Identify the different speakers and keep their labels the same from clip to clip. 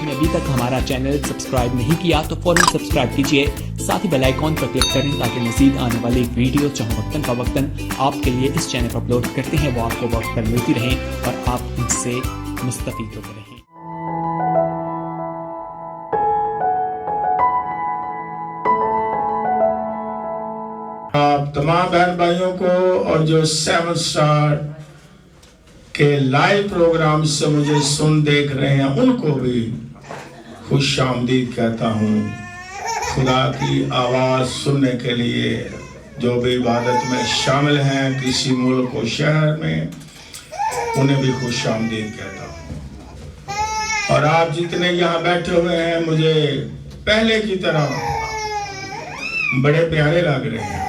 Speaker 1: आपने अभी तक हमारा चैनल सब्सक्राइब नहीं किया तो फौरन सब्सक्राइब कीजिए, साथ ही बेल आइकॉन पर क्लिक करें ताकि मजीद आने वाली वीडियो चाहे वक्तन फवक्तन आपके लिए इस चैनल पर अपलोड करते हैं वो आपको वक्त पर मिलती रहें और आप इनसे मुस्तफीद होते रहें।
Speaker 2: आप तमाम बहन भाइयों को और जो 7 स्टार के लाइव प्रोग्राम से मुझे सुन देख रहे हैं उनको भी खुश आमदीद कहता हूँ। खुदा की आवाज़ सुनने के लिए जो भी इबादत में शामिल हैं किसी मुल्क और शहर में, उन्हें भी खुश आमदीद कहता हूँ। और आप जितने यहाँ बैठे हुए हैं मुझे पहले की तरह बड़े प्यारे लग रहे हैं,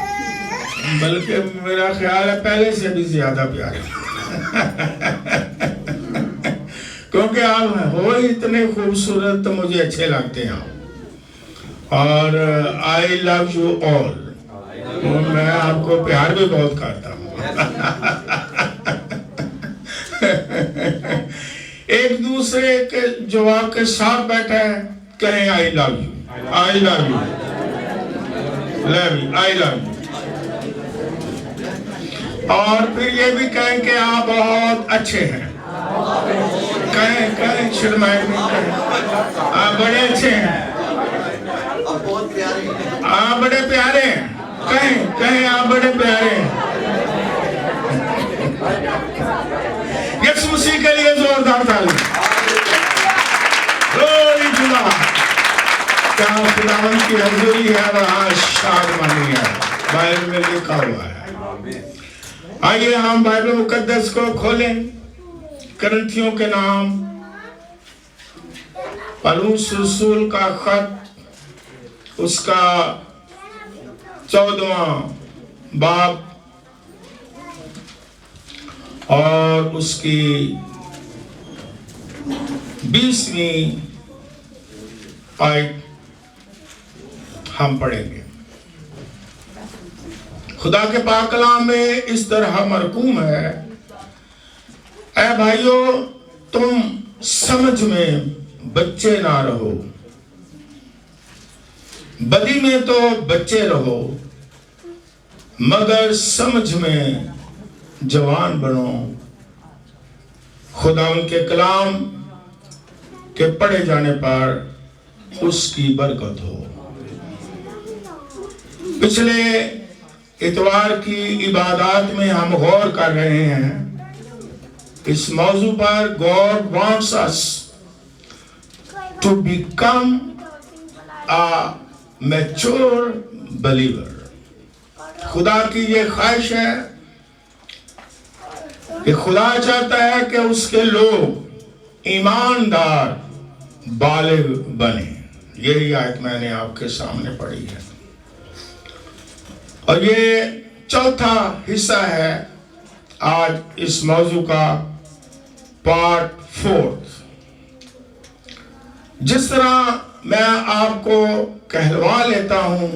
Speaker 2: बल्कि मेरा ख्याल है पहले से भी ज्यादा प्यारे क्योंकि आप हो इतने खूबसूरत तो मुझे अच्छे लगते हैं। और आई लव यू ऑल, मैं आपको प्यार भी बहुत करता हूँ एक दूसरे के जवाब के साथ बैठा है, कहें I love you, I love you, love you, I love you. और फिर ये भी कहें कि आप बहुत अच्छे हैं, कहें कहें शर्माए नहीं, कहें आप बड़े अच्छे हैं, आप बड़े प्यारे हैं, कहें कहें आप बड़े प्यारे हैं। यीशु मसीह के लिए जोरदार ताली। Glory to God. क्या खुदावंद की हजूरी है वहाँ शादमानी है, बाइबल में लिखा हुआ है। आइए हम बाइबल मुकद्दस को खोलें। करंथियों के नाम पौलुस रसूल का खत, उसका 14वां बाब और उसकी 20वीं आयत हम पढ़ेंगे। खुदा के पाक कलाम में इस तरह मरकूम है, ऐ भाइयों तुम समझ में बच्चे ना रहो, बदी में तो बच्चे रहो, मगर समझ में जवान बनो। खुदा के कलाम के पढ़े जाने पर उसकी बरकत हो। पिछले इतवार की इबादत में हम गौर कर रहे हैं इस मौजू पर, God wants us to become a mature believer. खुदा की ये ख्वाहिश है कि खुदा चाहता है कि उसके लोग ईमानदार बालिग बने। यही आयत मैंने आपके सामने पढ़ी है और ये चौथा हिस्सा है आज इस मौजू का, पार्ट 4। जिस तरह मैं आपको कहलवा लेता हूं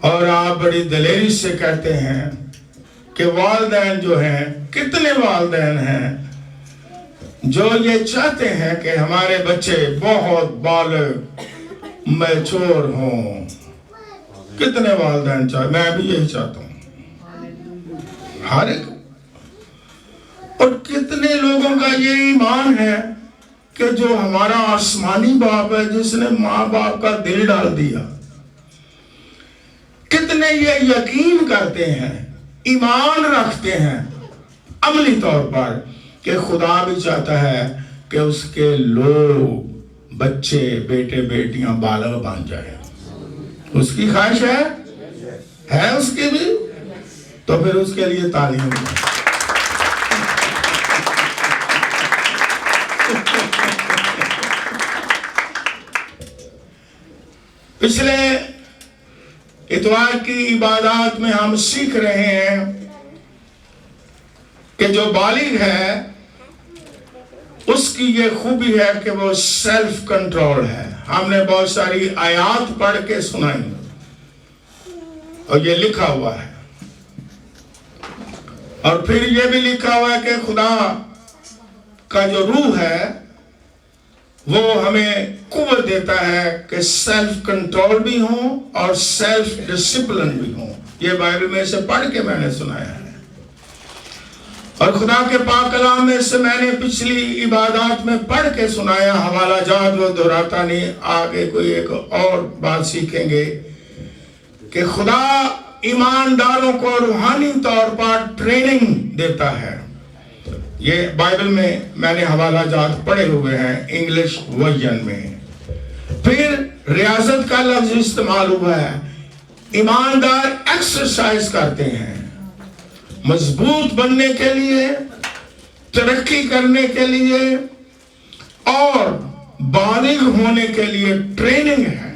Speaker 2: और आप बड़ी दलेरी से कहते हैं कि वालिदैन जो हैं, कितने वालिदैन हैं जो ये चाहते हैं कि हमारे बच्चे बहुत बालिग मैच्योर हों। कितने वालिदैन चाहते, मैं भी यही चाहता हूं, हर एक। और कितने लोगों का ये ईमान है कि जो हमारा आसमानी बाप है जिसने माँ बाप का दिल डाल दिया, कितने ये यकीन करते हैं, ईमान रखते हैं अमली तौर पर कि खुदा भी चाहता है कि उसके लोग बच्चे बेटे बेटियां बालग बन जाए। उसकी ख्वाहिश है उसकी भी, तो फिर उसके लिए तालीम। पिछले इतवार की इबादत में हम सीख रहे हैं कि जो बालिग है उसकी ये खूबी है कि वो सेल्फ कंट्रोल है। हमने बहुत सारी आयात पढ़ के सुनाई और ये लिखा हुआ है, और फिर ये भी लिखा हुआ है कि खुदा का जो रूह है वो हमें कुव्वत देता है कि सेल्फ कंट्रोल भी हो और सेल्फ डिसिप्लिन भी हो। ये बाइबल में से पढ़ के मैंने सुनाया है और खुदा के पाक कलाम में से मैंने पिछली इबादत में पढ़ के सुनाया। हवाला जात वो दोहराता नहीं। आगे कोई एक और बात सीखेंगे कि खुदा ईमानदारों को रूहानी तौर पर ट्रेनिंग देता है। ये बाइबल में मैंने हवाला जात पढ़े हुए हैं इंग्लिश वर्जन में। फिर रियाजत का लफ्ज इस्तेमाल हुआ है। ईमानदार एक्सरसाइज करते हैं मजबूत बनने के लिए, तरक्की करने के लिए और बालिग होने के लिए ट्रेनिंग है।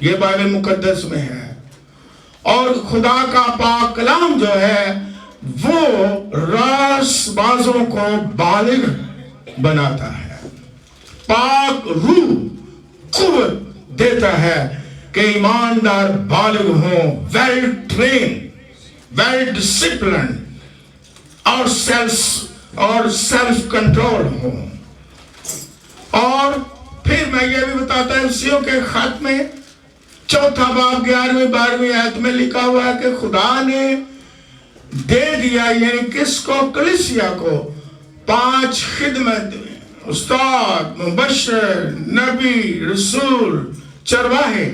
Speaker 2: ये बाइबल मुकद्दस में है। और खुदा का पाक कलाम जो है वो रासबाजों को बालिग बनाता है। पाक रूह कुव्वत देता है कि ईमानदार बालिग हों, वेल ट्रेन, वेल डिसिप्लिन और सेल्फ कंट्रोल हो। और फिर मैं ये भी बताता हूं इफ्सियों के खत में 4 बाब 11वीं-12वीं आयत में लिखा हुआ है कि खुदा ने दे दिया, यानी किसको? कलीसिया को 5 खिदमत, उस्ताद, मुबश्शिर, नबी, रसूल, चरवाहे।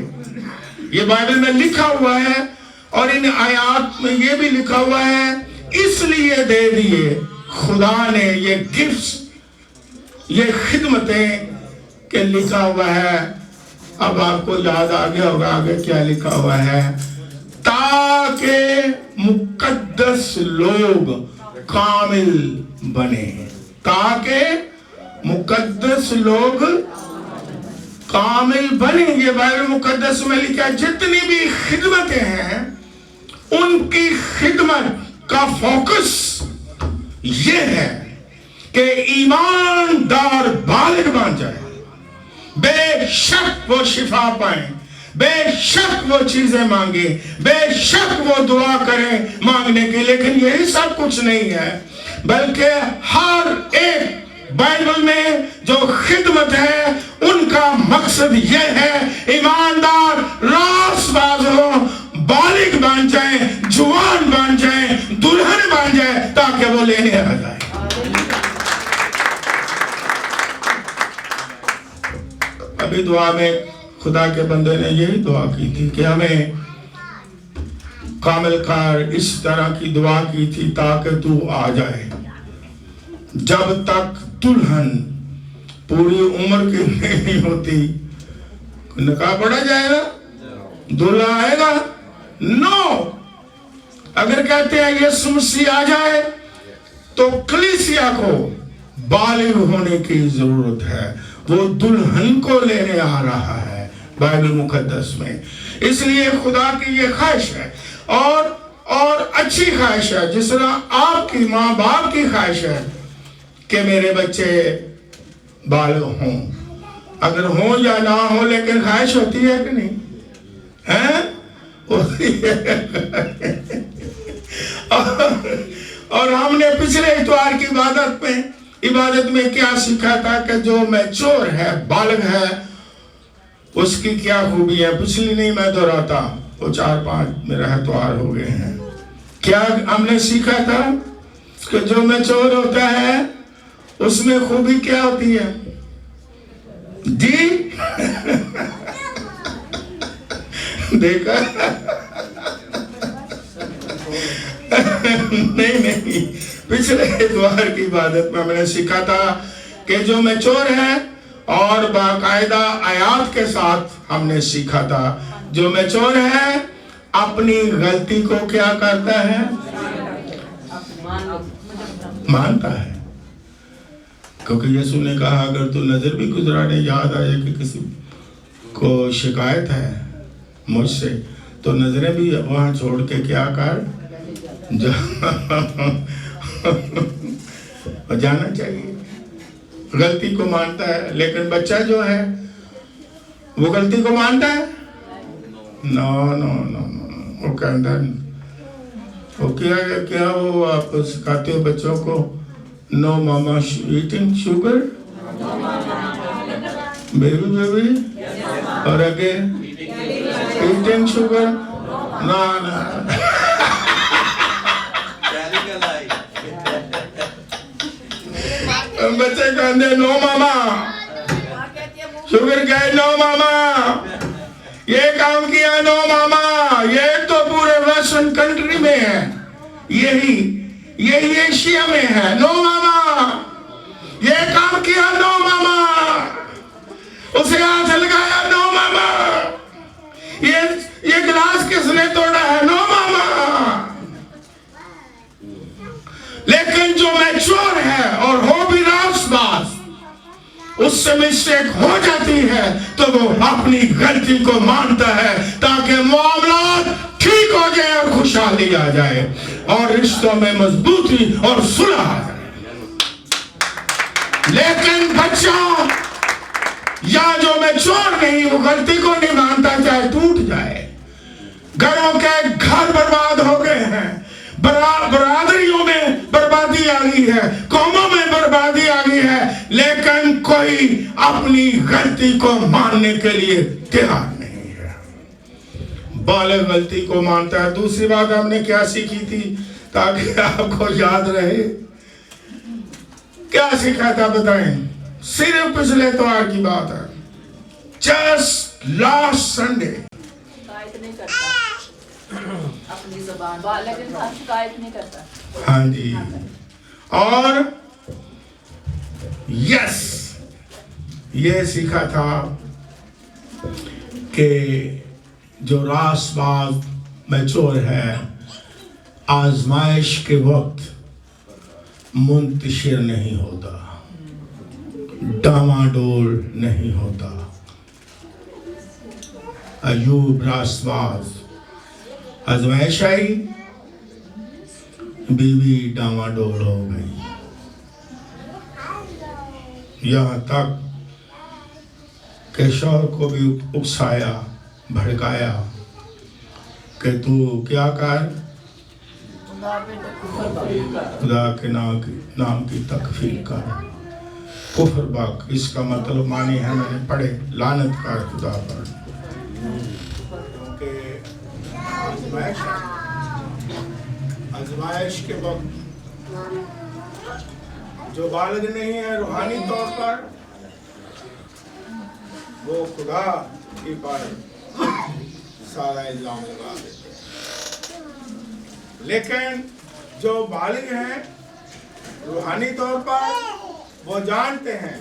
Speaker 2: ये बाइबल में लिखा हुआ है और इन आयात में ये भी लिखा हुआ है इसलिए दे दिए खुदा ने ये गिफ्ट्स, ये खिदमतें के लिखा हुआ है। अब आपको याद आ गया होगा आगे क्या लिखा हुआ है, ताकि मुकद्दस लोग कामिल बने। ताकि मुकद्दस लोग कामिल बने। ये बाइबल मुकद्दस में लिखा है। जितनी भी खिदमतें हैं उनकी खिदमत का फोकस ये है कि ईमानदार बालिग बन जाए। बेशक वो शिफा पाए, बेशक वो चीजें मांगे, बेशक वो दुआ करें मांगने की, लेकिन यही सब कुछ नहीं है, बल्कि हर एक बाइबल में जो खिदमत है उनका मकसद यह है ईमानदार रासबाज हो, बालिग बन जाए, जवान बन जाए, दुल्हन बन जाए, ताकि वो लेने आ जाए। अभी दुआ में खुदा के बंदे ने यही दुआ की थी कि हमें कामिल कार, इस तरह की दुआ की थी ताकि तू आ जाए। जब तक दुल्हन पूरी उम्र की नहीं होती, निकाह पढ़ा जाएगा, दूल्हा आएगा? नो। अगर कहते हैं यीशु मसीह आ जाए तो कलीसिया को बालिग होने की जरूरत है। वो दुल्हन को लेने आ रहा है बाइबल मुकद्दस में। इसलिए खुदा की ये ख्वाहिश है और अच्छी ख्वाहिश है, जिस तरह आपकी माँ बाप की ख्वाहिश है कि मेरे बच्चे बालिग हों। अगर हों या ना हो, लेकिन ख्वाहिश होती है कि नहीं है? और हमने पिछले इतवार की इबादत में क्या सीखा था कि जो मैच्योर है, बालिग है, उसकी क्या खूबी है। पिछली नहीं मैं दोहराता, वो 4-5 मेरा इतवार हो गए हैं। क्या हमने सीखा था कि जो मैच्योर होता है उसमें खूबी क्या होती है जी? देखा? नहीं, पिछले इतवार की इबादत में मैंने सीखा था कि जो मैच्योर है, और बाकायदा आयात के साथ हमने सीखा था, जो मैच्योर है अपनी गलती को क्या करता है? मानता है। क्योंकि यीशु ने कहा अगर तू नजर भी गुजराने याद आए कि किसी को शिकायत है मुझसे, तो नजरें भी वहां छोड़ के क्या कर जाना चाहिए। गलती को मानता है, लेकिन बच्चा जो है वो गलती को मानता है? नो नो नो नो, वो कहता है वो क्या वो आप सिखाते हो बच्चों को? नो मामा ईटिंग शुगर, बेबी बेबी और आगे ईटिंग शुगर ना ना बच्चे कहते नो मामा, शुगर कहे नो मामा, ये काम किया नो मामा, ये तो पूरे वेस्टर्न कंट्री में है, यही एशिया में है, नो मामा, ये काम किया नो मामा, उसे हाथ लगाया नो मामा, ये गिलास किसने तोड़ा है नो मामा। लेकिन जो मैच्योर है और हो भी रासबाज, उससे मिस्टेक हो जाती है तो वो अपनी गलती को मानता है ताकि मामला ठीक हो जाए और खुशहाली आ जाए और रिश्तों में मजबूती और सुलह आ जाए। लेकिन बच्चा या जो मैच्योर नहीं, वो गलती को नहीं मानता, चाहे टूट जाए। घरों के घर बर्बाद हो गए हैं, बरादरियों में बर्बादी आ गई है, कौमों में बर्बादी आ गई है, लेकिन कोई अपनी गलती को मानने के लिए तैयार नहीं है। बालिग गलती को मानता है। दूसरी बात हमने क्या सीखी थी ताकि आपको याद रहे, क्या सीखा था बताएं? सिर्फ पिछले इतवार की बात है, जस्ट लास्ट संडे।
Speaker 3: शिकायत नहीं करता अपनी ज़बान, लेकिन शिकायत नहीं करता।
Speaker 2: हाँ जी, और यस, ये सीखा था कि जो रासबाज मैच्योर है, आजमाइश के वक्त मुंतशिर नहीं होता, डामाडोल नहीं होता। अयूब रासबाज, आजमाइश आई, बीवी डामाडोल हो गई, यहां तक कि शौहर को भी उकसाया, भड़काया कि तू क्या कर, खुदा के नाम की तकफीर कर, कुफर बाक। इसका मतलब मानी है, मैंने पढ़े, लानत कर खुदा पर। आजमाइश के वक्त जो बालिग नहीं है रूहानी तौर पर, वो खुदा की पर सारा इल्जाम लगा देते हैं। लेकिन जो बालिग हैं रूहानी तौर पर, वो जानते हैं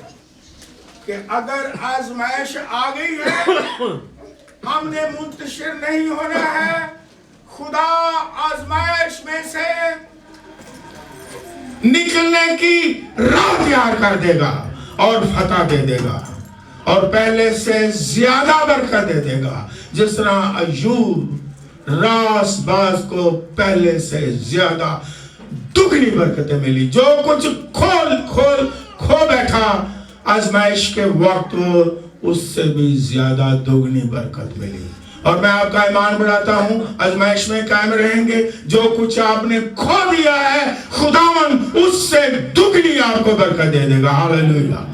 Speaker 2: कि अगर आजमाइश आ गई है, हमने मुंतशिर नहीं होना है, खुदा आजमाइश में से निकलने की राह तैयार कर देगा और फतह दे देगा और पहले से ज्यादा बरकत दे देगा। जिस तरह अय्यूब रासबाज को पहले से ज्यादा दुगनी बरकतें मिली, जो कुछ खो बैठा आजमाइश के वक्त, उससे भी ज्यादा दोगुनी बरकत मिली। और मैं आपका ईमान बढ़ाता हूं, आजमाइश में कायम रहेंगे, जो कुछ आपने खो दिया है खुदावन उससे दुगनी आपको बरकत दे देगा। हालेलुया,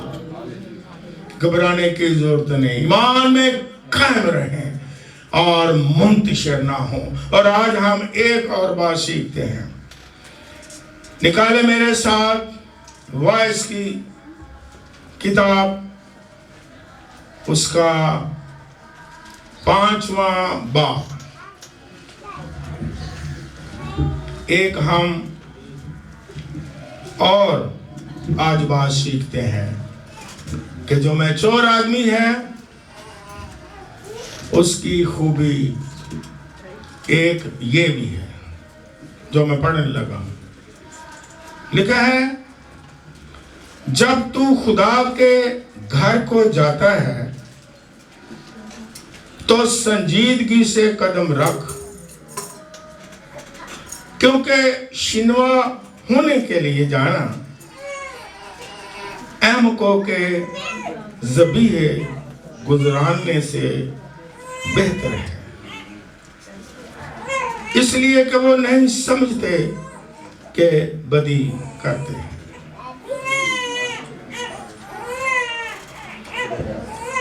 Speaker 2: घबराने की जरूरत नहीं, ईमान में कायम रहें और मुंतशिर ना हो। और आज हम एक और बात सीखते हैं, निकाले मेरे साथ वॉइस की किताब, उसका 5वां बाब। एक हम और आज बात सीखते हैं कि जो मैच्योर आदमी है उसकी खूबी एक ये भी है, जो मैं पढ़ने लगा। लिखा है, जब तू खुदा के घर को जाता है तो संजीदगी से कदम रख, क्योंकि शिनवा होने के लिए जाना अहमकों के ज़बीहे गुजराने से बेहतर है, इसलिए कि वो नहीं समझते कि बदी करते हैं।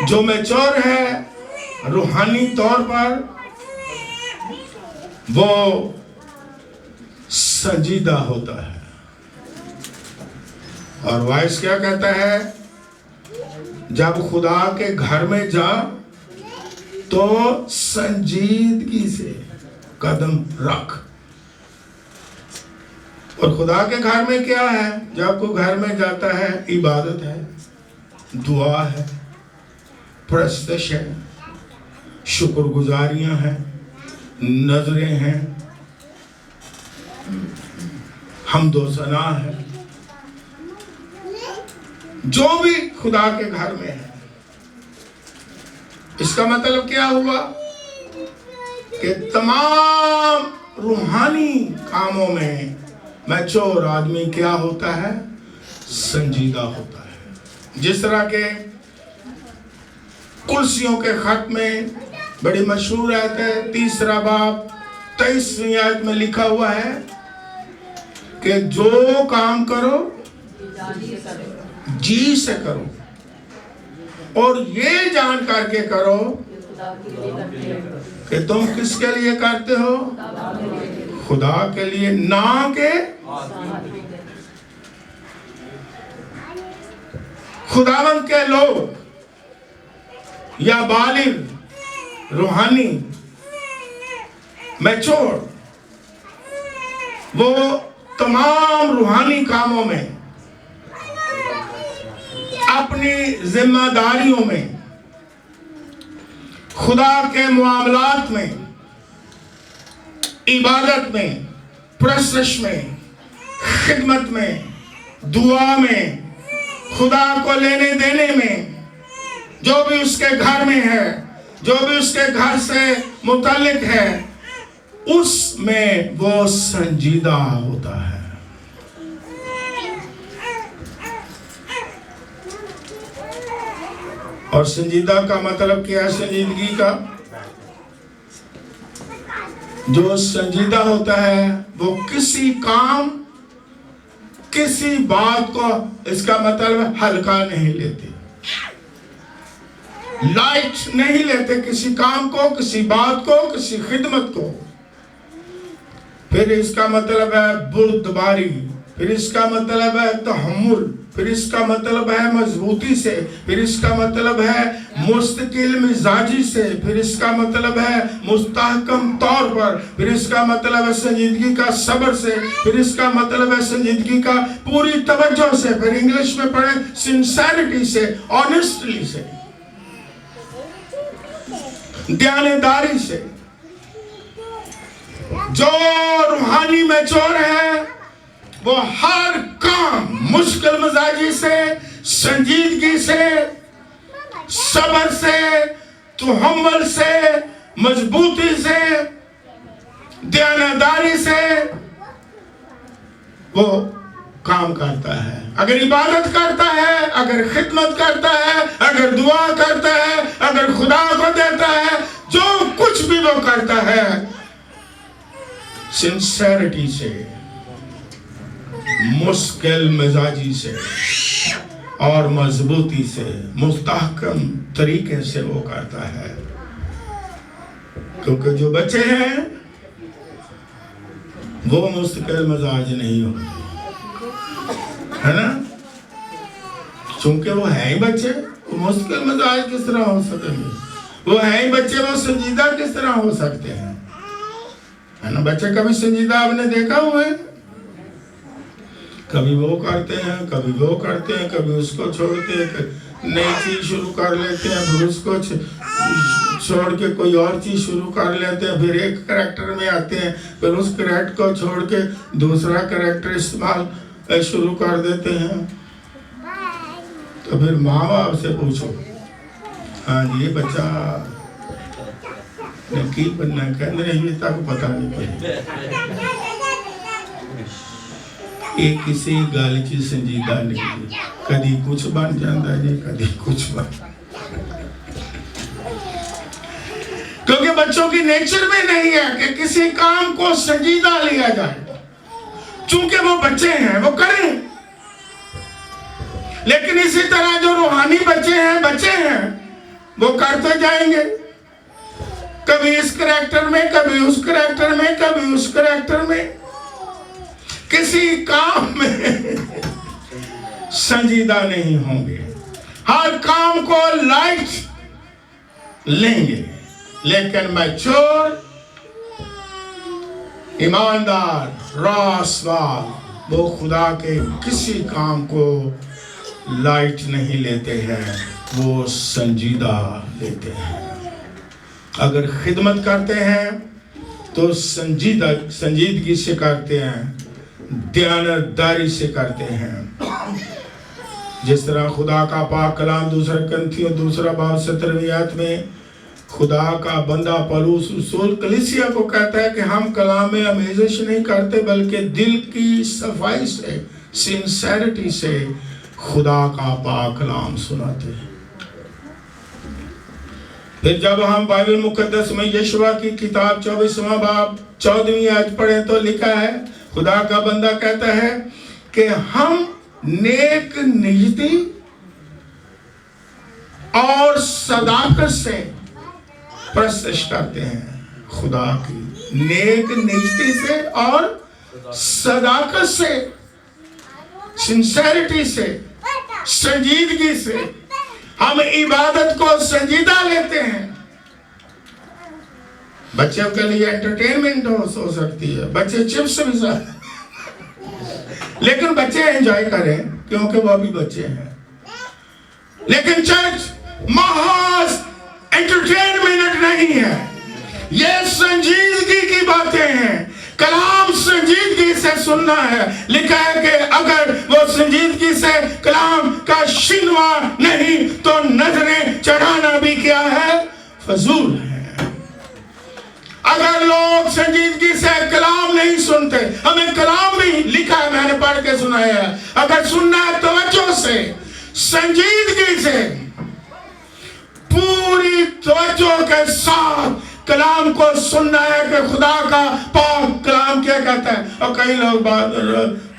Speaker 2: जो मैच्योर है रूहानी तौर पर, वो संजीदा होता है। और वाइस क्या कहता है, जब खुदा के घर में जा तो संजीदगी से कदम रख। और खुदा के घर में क्या है, जब कोई घर में जाता है, इबादत है, दुआ है, प्रस्तश है, शुक्रगुजारियां हैं, नजरें हैं, हम्दो सना है, जो भी खुदा के घर में है। इसका मतलब क्या हुआ कि तमाम रूहानी कामों में मैच्योर आदमी क्या होता है, संजीदा होता है। जिस तरह के कुर्सियों के खत में बड़ी मशहूर आयत है, 3 बाब 23वीं आयत में लिखा हुआ है कि जो काम करो जी से करो और ये जान करके करो कि तुम किसके लिए करते हो, खुदा के लिए, ना के खुदावंद के लोग या बालिग रूहानी मैच्योर, वो तमाम रूहानी कामों में, अपनी जिम्मेदारियों में, खुदा के मामलात में, इबादत में, प्रस्तश में, खिदमत में, दुआ में, खुदा को लेने देने में, जो भी उसके घर में है, जो भी उसके घर से मुताल्लिक है, उसमें वो संजीदा होता है। और संजीदा का मतलब क्या है? संजीदगी का, जो संजीदा होता है वो किसी काम, किसी बात को, इसका मतलब हल्का नहीं लेते, लाइट नहीं लेते, किसी काम को, किसी बात को, किसी खिदमत को। फिर इसका मतलब है बुर्दबारी, फिर इसका मतलब है तहम्मुल, फिर इसका मतलब है मजबूती से, फिर इसका मतलब है मुस्तकिल मिजाजी से, फिर इसका मतलब है मुस्तहकम तौर पर, फिर इसका मतलब है संजीदगी का सब्र से, फिर इसका मतलब है संजीदगी का पूरी तवज्जो से, फिर इंग्लिश में पढ़े सिंसेरिटी से, ऑनेस्टली से, दयानतदारी से। जो रूहानी मैच्योर है वो हर काम मुश्किल मिजाजी से, संजीदगी से, सब्र से, तहम्मुल से, मजबूती से, दयानतदारी से वो काम करता है। अगर इबादत करता है, अगर खिदमत करता है, अगर दुआ करता है, अगर खुदा को देता है, जो कुछ भी वो करता है सिंसेरिटी से, मुश्किल मिजाजी से और मजबूती से, मुस्तहकम तरीके से वो करता है। क्योंकि जो बच्चे हैं वो मुश्किल मिजाज नहीं होते, है ना? चूंकि वो है ही बच्चे, वो मुश्किल मिजाज किस तरह हो सकेंगे? वो है ही बच्चे, वो संजीदा किस तरह हो सकते हैं? है ना? बच्चे कभी संजीदा आपने देखा हुआ है? कभी वो करते हैं, कभी वो करते हैं, कभी उसको छोड़ते हैं, नई चीज शुरू कर लेते हैं, फिर उसको छोड़ के कोई और चीज शुरू कर लेते हैं, फिर एक करैक्टर में आते हैं, फिर उस करैक्टर को छोड़ के दूसरा करैक्टर इस्तेमाल शुरू कर देते हैं। तो फिर माँ बाप से पूछो, हाँ ये बच्चा ने की बनना कहते नहीं, तक पता नहीं पड़े, ये किसी गल च संजीदा नहीं, कदी कुछ बन जाता है, कदी कुछ बन। क्योंकि बच्चों की नेचर में नहीं है कि किसी काम को संजीदा लिया जाए। चूंकि वो बच्चे हैं वो करें, लेकिन इसी तरह जो रूहानी बच्चे हैं वो करते जाएंगे, कभी इस करैक्टर में, कभी उस करैक्टर में, कभी उस करैक्टर में, किसी काम में संजीदा नहीं होंगे, हर काम को लाइट लेंगे। लेकिन मैच्योर, ईमानदार, रासवाल, वो खुदा के किसी काम को लाइट नहीं लेते हैं, वो संजीदा लेते हैं। अगर खिदमत करते हैं तो संजीदगी से करते हैं, दयानतदारी से करते हैं। जिस तरह खुदा का पाक कलाम 2 कुरिन्थियों 2:17 आयत में खुदा का बंदा पौलुस रसूल कलीसिया को कहता है कि हम कलाम में आमेज़श नहीं करते, बल्कि दिल की सफाई से, सिंसेरिटी से खुदा का पाक कलाम सुनाते हैं। फिर जब हम बाइबल मुकद्दस में यशवा की किताब 24वां बाब 14वीं आयत पढ़े तो लिखा है, खुदा का बंदा कहता है कि हम नेक नियति और सदाकत से परस्तिश करते हैं। खुदा की नेक नियति से और सदाकत से, सिंसेरिटी से, संजीदगी से हम इबादत को संजीदा लेते हैं। बच्चों के लिए एंटरटेनमेंट हो सकती है, बच्चे चिप्स भी साथ, लेकिन बच्चे एंजॉय करें क्योंकि वो भी बच्चे हैं। लेकिन चर्च महज एंटरटेनमेंट नहीं है, ये संजीदगी की बातें हैं। कलाम संजीदगी से सुनना है। लिखा है कि अगर वो संजीदगी से कलाम का शिनवा नहीं तो नजरें चढ़ाना भी क्या है, फजूल है। अगर लोग संजीदगी से कलाम नहीं सुनते, हमें कलाम भी लिखा है, मैंने पढ़ के सुनाया है, अगर सुनना है तवज्जो से, संजीदगी से, पूरी तवज्जो के साथ कलाम को सुनना है कि खुदा का पाक कलाम क्या कहता है। और कई लोग बात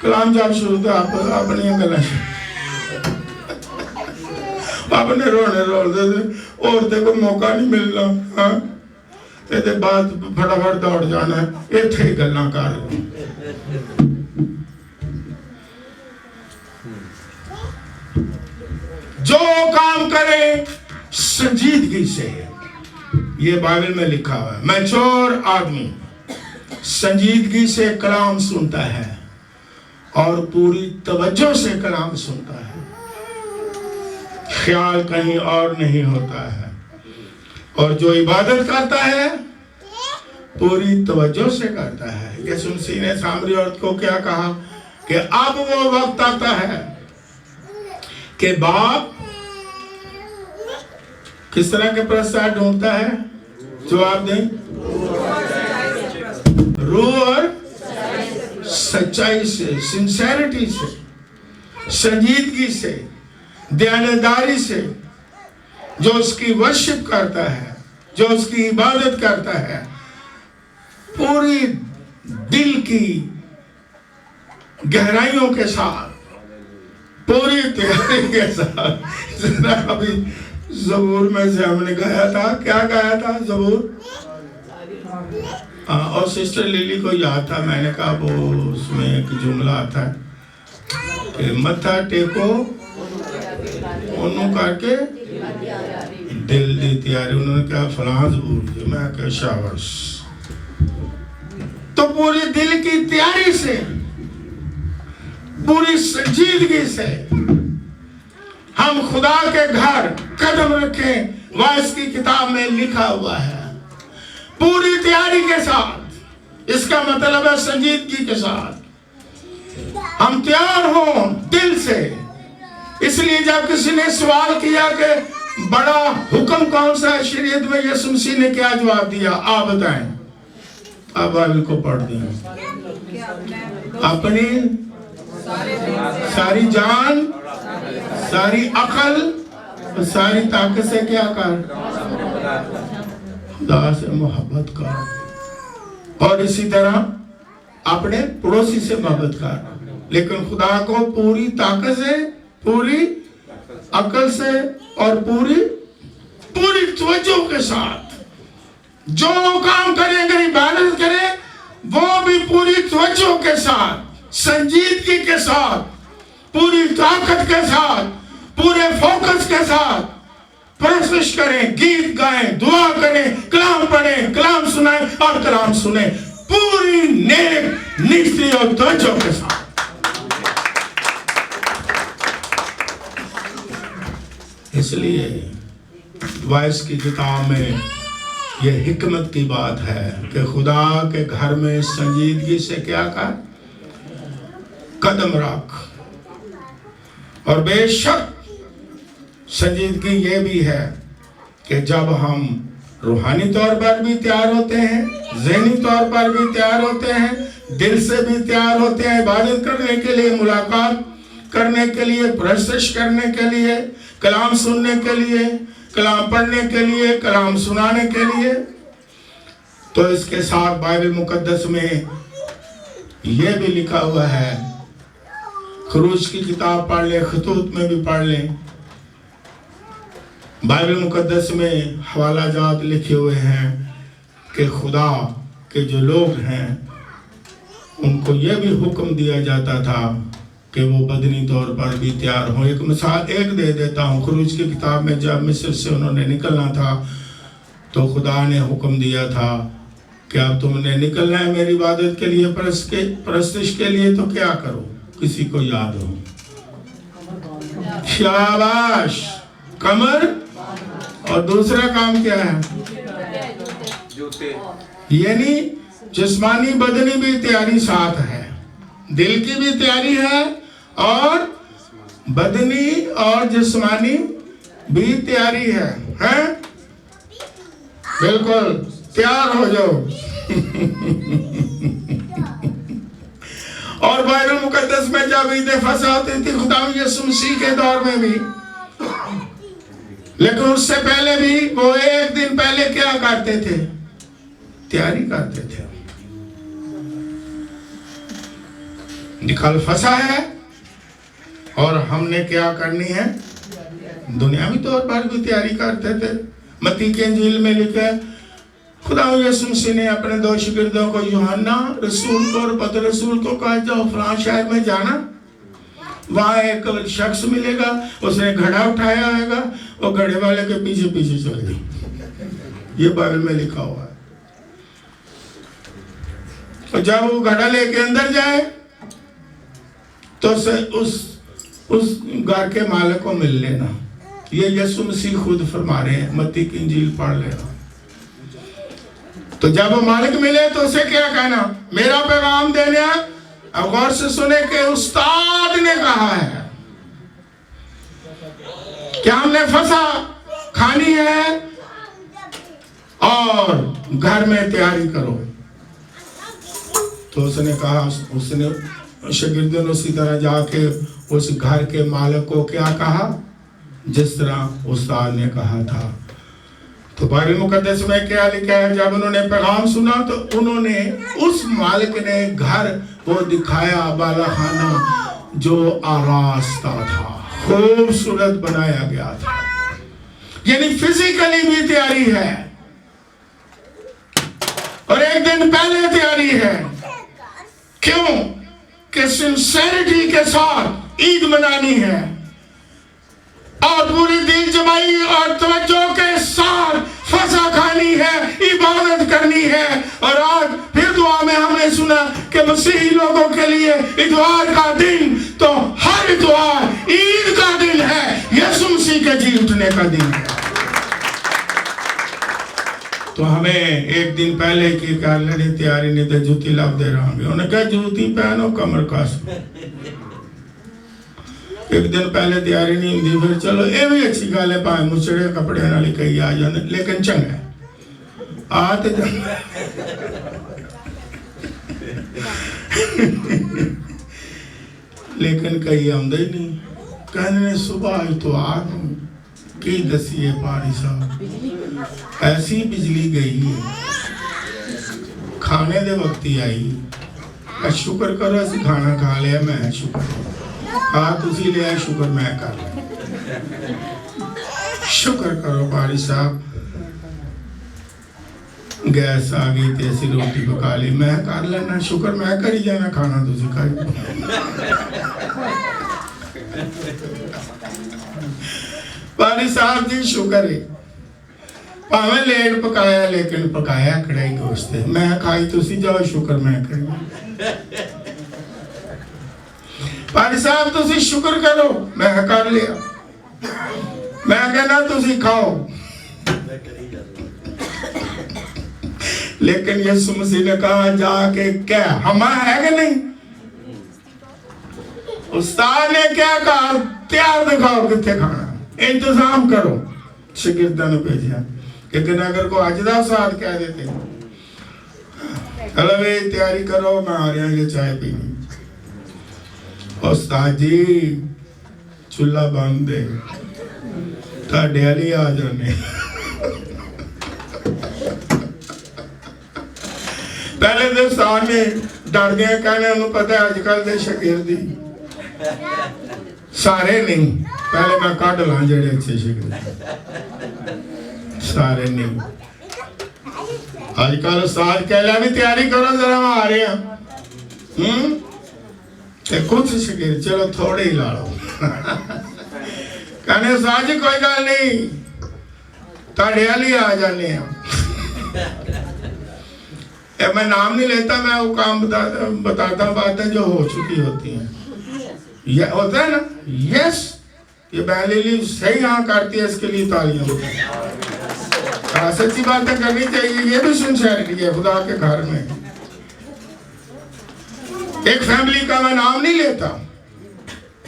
Speaker 2: कलाम जब शुरू तो अपनी गला अपने रोने औरतें को मौका नहीं मिलना, हाँ ते बाद फटाफट दौड़ जाना है, इत्थे गल्लां कर। जो काम करे संजीदगी से, ये बाइबल में लिखा हुआ है। मैच्योर आदमी संजीदगी से कलाम सुनता है और पूरी तवज्जो से कलाम सुनता है, ख्याल कहीं और नहीं होता है। और जो इबादत करता है पूरी तवज्जो से करता है। यीशु मसीह ने सामरी औरत को क्या कहा कि अब वो वक्त आता है कि बाप किस तरह के प्रस्ताव ढूंढता है, जवाब दें, रूह और सच्चाई से, सिंसेरिटी से, संजीदगी से, दयानतदारी से, जो उसकी वर्शिप करता है, जो उसकी इबादत करता है, पूरी दिल की गहराइयों के साथ, पूरी तैयारी के साथ। अभी ज़बूर में से हमने गाया था, क्या गाया था ज़बूर, और सिस्टर लिली को याद था, मैंने कहा वो उसमें एक जुमला आता है कि मत्था टेको ओनू करके दिल दी तैयारी। उन्होंने कहा फलां ज़बूर, मैं कहा शाबाश। तो पूरी दिल की तैयारी से, पूरी संजीदगी से हम खुदा के घर कदम रखें, वाइस की किताब में लिखा हुआ है, पूरी तैयारी के साथ। इसका मतलब है संजीदगी के साथ हम तैयार हों दिल से। इसलिए जब किसी ने सवाल किया कि बड़ा हुक्म कौन सा है शरीयत में, यीशु मसीह ने क्या जवाब दिया, आप बताएं। आप बाइबल को पढ़ दें, अपनी सारी जान, सारी अकल, सारी ताकत से क्या कर, खुदा से मोहब्बत कर, और इसी तरह अपने पड़ोसी से मोहब्बत कर। लेकिन खुदा को पूरी ताकत से, पूरी अकल से और पूरी पूरी तवज्जो के साथ जो काम करेंगे, इबादत करें, वो भी पूरी तवज्जो के साथ, संजीदगी के साथ, पूरी ताकत के साथ, पूरे फोकस के साथ प्रस्तुत करें, गीत गाएं, दुआ करें, कलाम पढ़ें, कलाम सुनाएं और कलाम सुने, पूरी नेक निष्ठा और तवज्जो के साथ। इसलिए वाइस की किताब में यह हिकमत की बात है कि खुदा के घर में संजीदगी से क्या कर कदम रख। और बेशक संजीदगी ये भी है कि जब हम रूहानी तौर पर भी तैयार होते हैं, ज़हनी तौर पर भी तैयार होते हैं, दिल से भी तैयार होते हैं इबादत करने के लिए, मुलाकात करने के लिए, प्रस्तुत करने के लिए, कलाम सुनने के लिए, कलाम पढ़ने के लिए, कलाम सुनाने के लिए, तो इसके साथ बाइबल मुकद्दस में यह भी लिखा हुआ है, खरूज की किताब पढ़ लें, खतूत में भी पढ़ लें, बाइबल मुकद्दस में हवाला जात लिखे हुए हैं कि खुदा के जो लोग हैं उनको यह भी हुक्म दिया जाता था कि वो बदनी तौर पर भी तैयार हो। एक मिसाल दे देता हूँ। खरूज की किताब में जब मिस्र से उन्होंने निकलना था तो खुदा ने हुक्म दिया था कि अब तुमने निकलना है मेरी इबादत के लिए, प्रस्तुत के लिए, तो क्या करो, किसी को याद हो? शाबाश, कमर। और दूसरा काम क्या है?
Speaker 4: जूते।
Speaker 2: यानी जिस्मानी बदनी भी तैयारी साथ है, दिल की भी तैयारी है और बदनी और जिस्मानी भी तैयारी है, हैं? बिल्कुल तैयार हो जाओ। और बाइबल मुकद्दस में जब ईद फसह होती थी खुदा यीशु मसीह के दौर में भी, लेकिन उससे पहले भी वो एक दिन पहले क्या करते थे? तैयारी करते थे। निकल फंसा है और हमने क्या करनी है? दुनियावी तौर पर भी तैयारी करते थे। मत्ती के इंजील में लिखा है खुदा यीशु मसीह ने अपने दो शागिर्दों को, यूहन्ना रसूल को और पतरस रसूल को कहा जाओ फलां शहर में जाना, वहां एक शख्स मिलेगा, उसने घड़ा उठाया होगा, वो घड़े वाले के पीछे पीछे चल गई। ये बाइबल में लिखा हुआ है। और जब वो घड़ा लेके अंदर जाए तो उस घर के मालिक को मिल लेना। ये यीशु मसीह खुद फरमा रहे हैं, मत्ती की इंजील पढ़ लेना। तो जब वो मालिक मिले तो उसे क्या कहना? मेरा पैगाम देने अब गौर से सुने कि उस्ताद ने कहा है कि हमने फसा खानी है और घर में तैयारी करो। तो उसने कहा, उसने शागिर्दों ने उसी तरह जाके उस घर के मालिक को क्या कहा जिस तरह उस्ताद ने कहा था। तो बाइबल मुकद्दस में क्या लिखा है? जब उन्होंने पैगाम सुना तो उन्होंने, उस मालिक ने घर वो दिखाया बाला खाना जो आरास्ता था, खूबसूरत बनाया गया था। यानी फिजिकली भी तैयारी है और एक दिन पहले तैयारी है। क्यों? कि सिंसेरिटी के साथ ईद मनानी है और पूरी दिल जमाई और तवज्जो के साथ फसा खानी है, इबादत करनी है। और आज फिर दुआ में हमने सुना कि मसीही लोगों के लिए इतवार का दिन तो हर इतवार ईद का दिन है, यीशु मसीह के जी उठने का दिन है। तो हमें एक दिन पहले की कर लेनी तैयारी, नहीं तो जूती लब दे रहा। उन्हें कहा जूती पहनो कमर कस। एक दिन पहले तैयारी नहीं होती, फिर चलो ये भी अच्छी गल है, भावे मुछड़े कपड़े नाल कई आ जाते, लेकिन चंगा आ तो लेकिन कई आंदे ही नहीं। कहने सुबह तो आ की दसीए पारी साहब, ऐसी बिजली गई है, खाने दे वक्त ही आई। शुक्र करो असी खाना खा लिया, मैं शुक्र खा तुसी लिया, शुक्र मैं कर लिया। शुक्र करो बारी साहब, गैस आ गई ते असी रोटी पका ली। मैं कर लेना शुक्र, मैं करी जाना, खाना तुसी खाई। बारी साहब जी शुक्र है, भावे लेट पकाया लेकिन पकाया कढ़ाई गोश्त है। मैं खाई, तुसी जाओ, शुक्र मैं करी। बारी साहब तुसी शुक्र करो, मैं कर लिया। मैं कहना तुसी खाओ, लेकिन यीशु मसीह ने कहा जाके क्या हम है कि नहीं? उस्ताद ने क्या कहा? तैयार दिखाओ कितने खाना, इंतजाम करो। शागिर्दां ने भेजा कि अगर को अज का उस्ताद कह देते चलो वे तैयारी करो, मैं आ रहा ये चाय पीनी। उस्ताद जी चूल्हा बंद है, ਤੁਹਾਡੇ ਵਾਲੀ ਆ ਜਾਣੇ। पहले तो सामने डर गए, कहने उन्हें पता है अजकल के शागिर्दी सारे नहीं, पहले मैं कढ़ ला जेड़े अच्छे शागिर्द, सारे नहीं। अजकल उस्ताद कह लिया भी तैयारी करो जरा, हम आ रहे हैं। कुछ शागिर्द चलो थोड़े ही ला लो, कहने उस्ताद जी कोई गल नहीं, ਤੁਹਾਡੇ वाली आ जाने हैं। मैं नाम नहीं लेता, मैं वो काम बताता हूँ बातें जो हो चुकी होती हैं। ये होता है ना, यस ये बहलीली सही हाँ करती है, इसके लिए तालियां। सच्ची बातें करनी चाहिए, ये भी सिंसियरिटी है खुदा के घर में। एक फैमिली का मैं नाम नहीं लेता,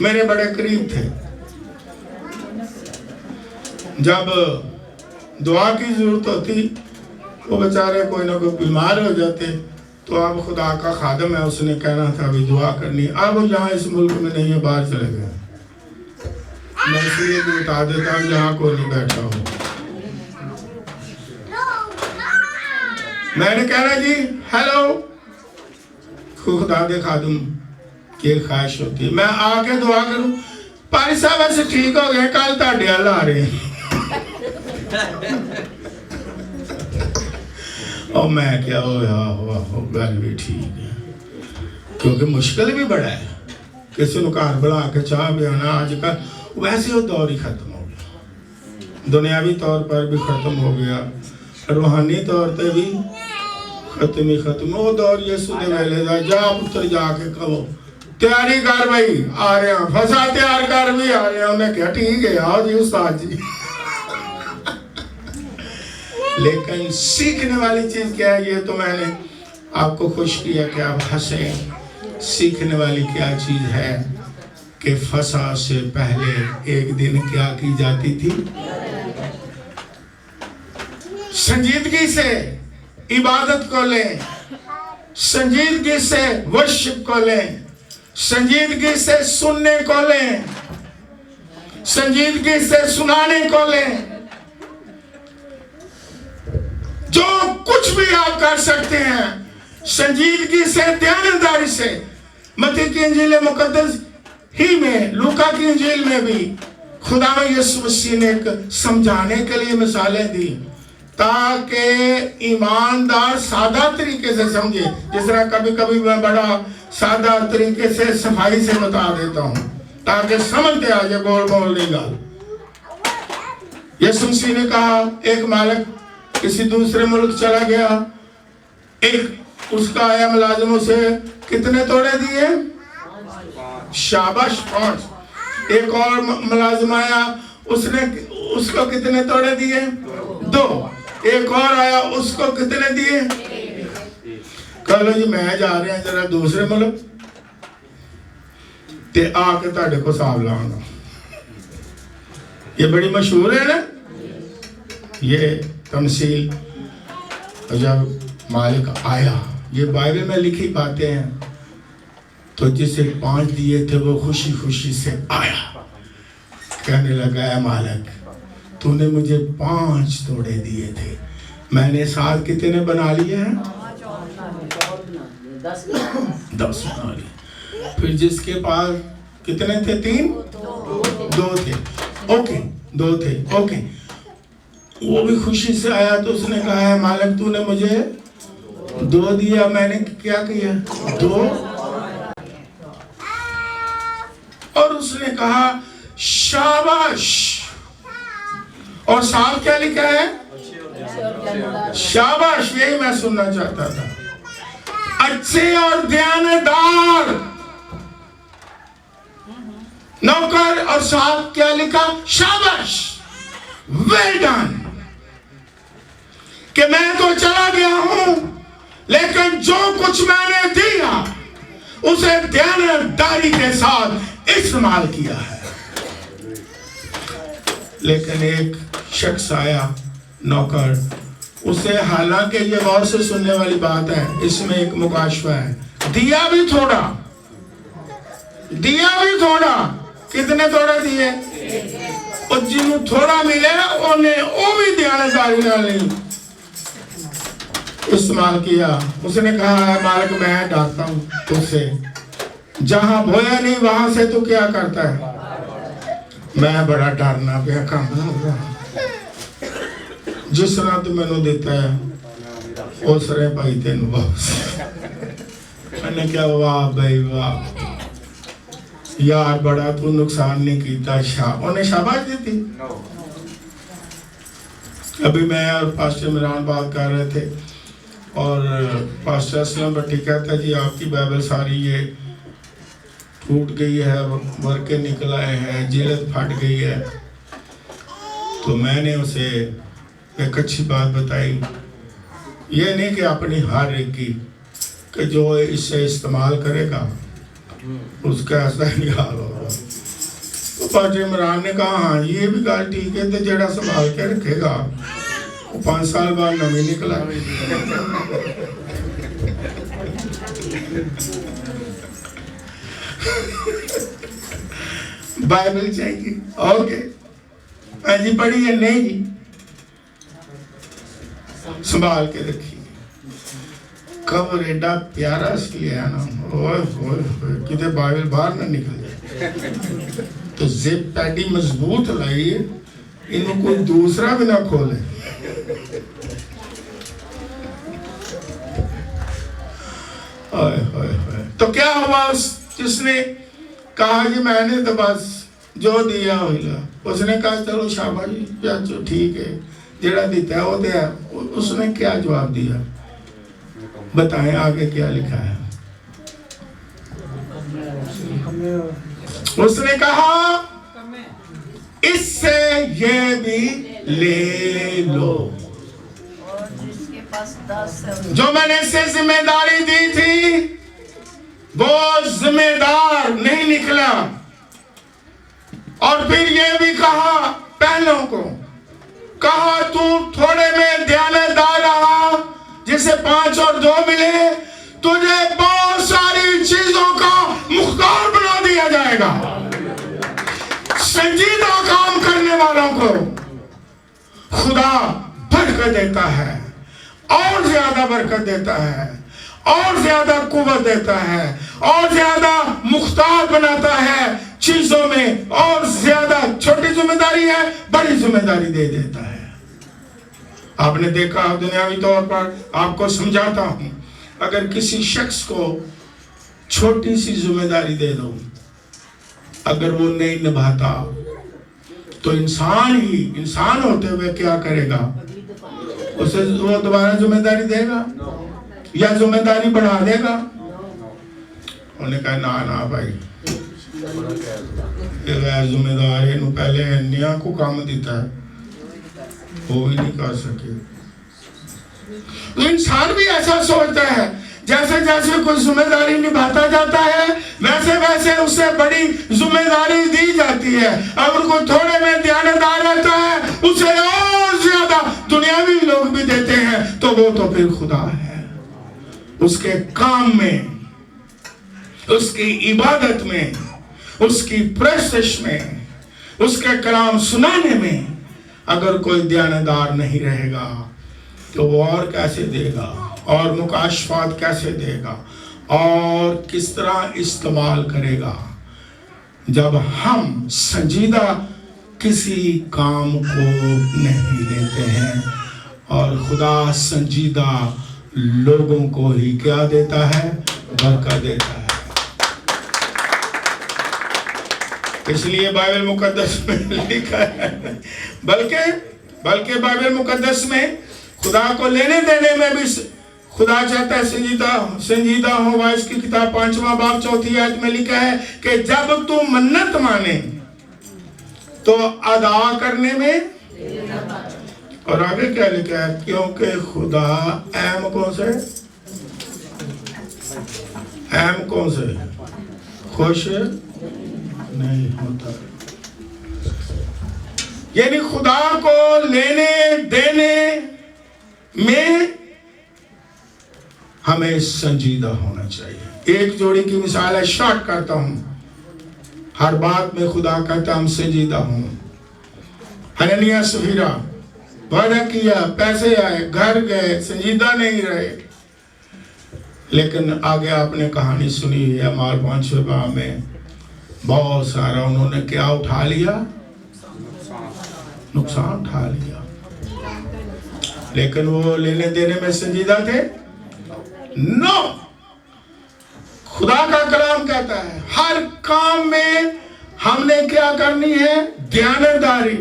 Speaker 2: मेरे बड़े करीब थे, जब दुआ की जरूरत होती वो बेचारे कोई ना कोई बीमार हो जाते, तो अब खुदा का खादम है, उसने कहना था भी दुआ करनी। अब वो यहाँ इस मुल्क में नहीं है, बाहर चले गए। मैं इसलिए भी बता देता हूँ जहाँ कोई नहीं बैठा हो। मैंने कहना जी हेलो, खुदा दे खादम की ख्वाहिश होती है मैं आके दुआ करूँ, पारी साहब ऐसे ठीक हो गए, कल ਤੁਹਾਡੇ ਵੱਲ आ रहे हैं। और मैं क्या हो गल भी ठीक है, क्योंकि मुश्किल भी बड़ा है किसी को घर बुला के चाह पियाना। आजकल वैसे वो दौर ही खत्म हो गया, दुनियावी तौर पर भी खत्म हो गया, रूहानी तौर पर भी खत्म ही खत्म। वो दौर यीशु के वेले दा, जा पुत्र जाके कहो तैयारी कर भाई आ रहे हैं, फसा तैयार कर भी आ रहे हैं। उन्हें क्या ठीक है आओ जी उस्ताद जी। लेकिन सीखने वाली चीज क्या है, ये तो मैंने आपको खुश किया कि आप हंसे। सीखने वाली क्या चीज है कि फसा से पहले एक दिन क्या की जाती थी? संजीदगी से इबादत को लें, संजीदगी से वर्शिप को लें, संजीदगी से सुनने को लें, संजीदगी से सुनाने को लें। जो कुछ भी आप कर सकते हैं संजीदगी से, ध्यानदारी से। मत्ती की इंजील मुकद्दस ही में, लूका की इंजील में भी खुदा यीशु मसीह ने समझाने के लिए मिसालें दी ताकि ईमानदार सादा तरीके से समझे। जिस तरह कभी कभी मैं बड़ा सादा तरीके से सफाई से बता देता हूँ ताकि समझते आ जाए, गोल गोल नहीं गाल। यीशु मसीह ने कहा एक मालिक किसी दूसरे मुल्क चला गया, एक उसका आया मुलाजिम, उसे कितने तोड़े दिए? शाबाश 5। एक और मुलाजिम आया, उसने उसको कितने तोड़े दिए? 2। एक और आया, उसको कितने दिए? कह लो जी मैं जा रहा जरा दूसरे मुल्क ते आके तुहाडे को हिसाब लाऊंगा। ये बड़ी मशहूर है ना ये तमसील। जब मालिक आया, ये बाइबल में लिखी बातें हैं, तो जिसे 5 दिए थे वो खुशी खुशी से आया, कहने लगा है मालिक तूने मुझे 5 तोड़े दिए थे, मैंने 7 कितने बना लिए हैं? 10 बना लिए। फिर जिसके पास कितने थे? 3 2 थे। ओके 2 थे। ओके, वो भी खुशी से आया तो उसने कहा है मालिक तूने मुझे 2 दिया, मैंने क्या किया 2। और उसने कहा शाबाश। और साथ क्या लिखा है? शाबाश। यही मैं सुनना चाहता था। अच्छे और ध्यानदार नौकर, और साथ क्या लिखा? शाबाश, वेल डन। कि मैं तो चला गया हूं, लेकिन जो कुछ मैंने दिया उसे ध्यानदारी के साथ इस्तेमाल किया है। लेकिन एक शख्स आया, नौकर, उसे, हालांकि ये गौर से सुनने वाली बात है, इसमें एक मुकाशवा है, दिया भी थोड़ा, कितने थोड़ा दिए? और जिन्हों थोड़ा मिले उन्हें वो भी ध्यानदारी नहीं इस्तेमाल किया। उसने कहा है मालिक मैं डांटता हूं तुझसे, जहां बोया नहीं वहां से तू क्या करता है? मैं बड़ा डरना पिया काम, जिस तरह तू मैनू देता है उस तरह भाई तेन वापस। मैंने क्या, वाह भाई वाह यार, बड़ा तू नुकसान नहीं किया। उन्हें शाबाश दी थी। अभी मैं और पास्टर इमरान बात कर रहे थे और पास्टर असलम भट्टी कहता है जी आपकी बाइबल सारी ये टूट गई है, वर्के निकल आए हैं, जिल्द फट गई है। तो मैंने उसे एक अच्छी बात बताई, ये नहीं कि अपनी हर एक की कि जो इससे इस्तेमाल करेगा उसका ऐसा ही हाल होगा। तो पास्टर इमरान ने कहा हाँ ये भी गल ठीक है, तो जरा संभाल के रखेगा वो 5 साल बाद नवी निकला। बाइबल चाहिए। ओके जी, पढ़ी है? नहीं जी, संभाल के रखी। कवर एडा प्यारा सी है ना, ओए ओए किते बाइबल बाहर ना निकल जाए। तो जिप पैडी मजबूत लाई, इन्हों कोई दूसरा भी ना खोले। तो क्या हुआ? जिसने कहा कि मैंने तो बस जो दिया हुआ, उसने कहा चलो शाबाश जी, ठीक है, जेड़ा दिता है वो दिया। उसने क्या जवाब दिया? बताएं आगे क्या लिखा है। उसने कहा इससे ये भी ले लो, जो मैंने इसे जिम्मेदारी दी थी वो जिम्मेदार नहीं निकला। और फिर ये भी कहा पहलों को, कहा तू थोड़े में ध्यानदार रहा, जिसे 5 और 2 मिले, तुझे बहुत सारी चीजों का मुख्तार बना दिया जाएगा। संजीदा काम करने वालों को खुदा बरकत देता है, और ज्यादा बरकत देता है, और ज्यादा कुव्वत देता है, और ज्यादा मुख्तार बनाता है चीजों में, और ज्यादा छोटी जिम्मेदारी है बड़ी जिम्मेदारी दे देता है। आपने देखा, दुनियावी तौर पर आपको समझाता हूं, अगर किसी शख्स को छोटी सी जिम्मेदारी दे दो, अगर वो नहीं निभाता तो इंसान होते हुए क्या करेगा? उसे वो दोबारा जिम्मेदारी देगा या जिम्मेदारी बढ़ा देगा? उन्होंने कहा ना भाई, जिम्मेदार है, पहले अन्या को काम देता है, वो भी नहीं कर सके। तो इंसान भी ऐसा सोचता है, जैसे जैसे कोई जिम्मेदारी निभाता जाता है वैसे वैसे उसे बड़ी जिम्मेदारी दी जाती है। अगर कोई थोड़े में ध्यानदार रहता है उसे और ज्यादा दुनियावी लोग भी देते हैं, तो वो तो फिर खुदा है। उसके काम में, उसकी इबादत में, उसकी प्रशिश में, उसके कलाम सुनाने में अगर कोई ध्यानदार नहीं रहेगा तो वो और कैसे देगा, और मुकाशफात कैसे देगा, और किस तरह इस्तेमाल करेगा? जब हम संजीदा किसी काम को नहीं लेते हैं, और खुदा संजीदा लोगों को ही क्या देता है? बरकत देता है। इसलिए बाइबल मुकद्दस में लिखा है, बल्कि बाइबल मुकद्दस में खुदा को लेने देने में भी खुदा चाहता है संजीदा हो। वाइस की किताब 5वां बाब 4थी आयत में लिखा है कि जब तू मन्नत माने तो अदा करने में, और आगे क्या लिखा है? क्योंकि खुदा ऐम कौन से खुश नहीं होता। यानी खुदा को लेने देने में हमें संजीदा होना चाहिए। एक जोड़ी की मिसाल है, शॉर्ट करता हूं। हर बात में खुदा कहता हम संजीदा हूं। हननिया सफीरा वादा किया, पैसे आए, घर गए, संजीदा नहीं रहे। लेकिन आगे आपने कहानी सुनी है, माल 5वें बाब में बहुत सारा उन्होंने क्या उठा लिया? नुकसान उठा लिया। लेकिन वो लेने देने में संजीदा थे? नो। खुदा का कलाम कहता है हर काम में हमने क्या करनी है? ध्यानदारी,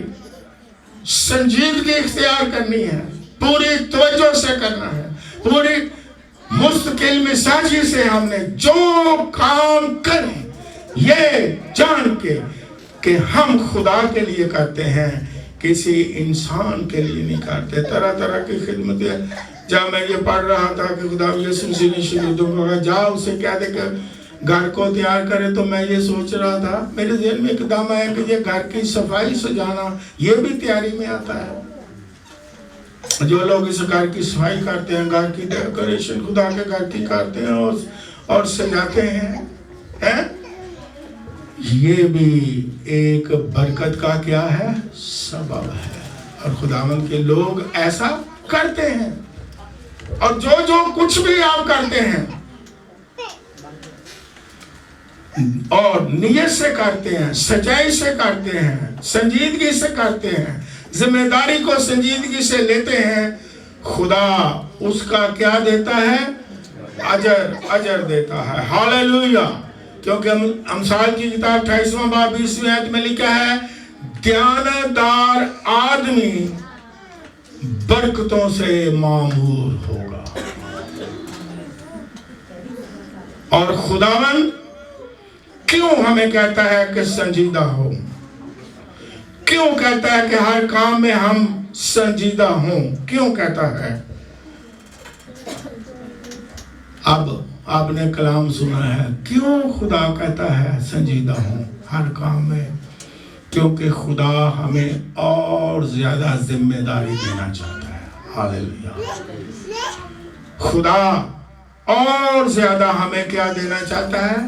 Speaker 2: संजीदगी इख्तियार करनी है, पूरी तवज्जो से करना है, पूरी मुस्तकिल मिजाजी से हमने जो काम करें ये जान के कि हम खुदा के लिए करते हैं, किसी इंसान के लिए नहीं करते। तरह तरह की खिदमतें, जब मैं ये पढ़ रहा था कि खुदा यीशु मसीह ने शहीदों को जाओ उसे क्या देकर घर को तैयार करे, तो मैं ये सोच रहा था, मेरे ज़हन में एकदम आया कि ये घर की सफाई सजाना ये भी तैयारी में आता है। जो लोग इस घर की सफाई करते हैं, घर की डेकोरेशन खुदा के घर की करते हैं और सजाते हैं, ये भी एक बरकत का क्या है? सबब है। और खुदावंद के लोग ऐसा करते हैं। और जो कुछ भी आप करते हैं और नियत से करते हैं, सच्चाई से करते हैं, संजीदगी से करते हैं, जिम्मेदारी को संजीदगी से लेते हैं, खुदा उसका क्या देता है? अजर देता है। हालेलुया। क्योंकि अमसाल की किताब 28वां बाब 20वीं आयत में लिखा है, ध्यानदार आदमी बरकतों से मामूर होगा। और खुदावन क्यों हमें कहता है कि संजीदा हो? क्यों कहता है कि हर काम में हम संजीदा हों? क्यों कहता है? अब आपने कलाम सुना है, क्यों खुदा कहता है संजीदा हूं हर काम में? क्योंकि खुदा हमें और ज्यादा जिम्मेदारी देना चाहता है। हालेलुया। खुदा और ज्यादा हमें क्या देना चाहता है?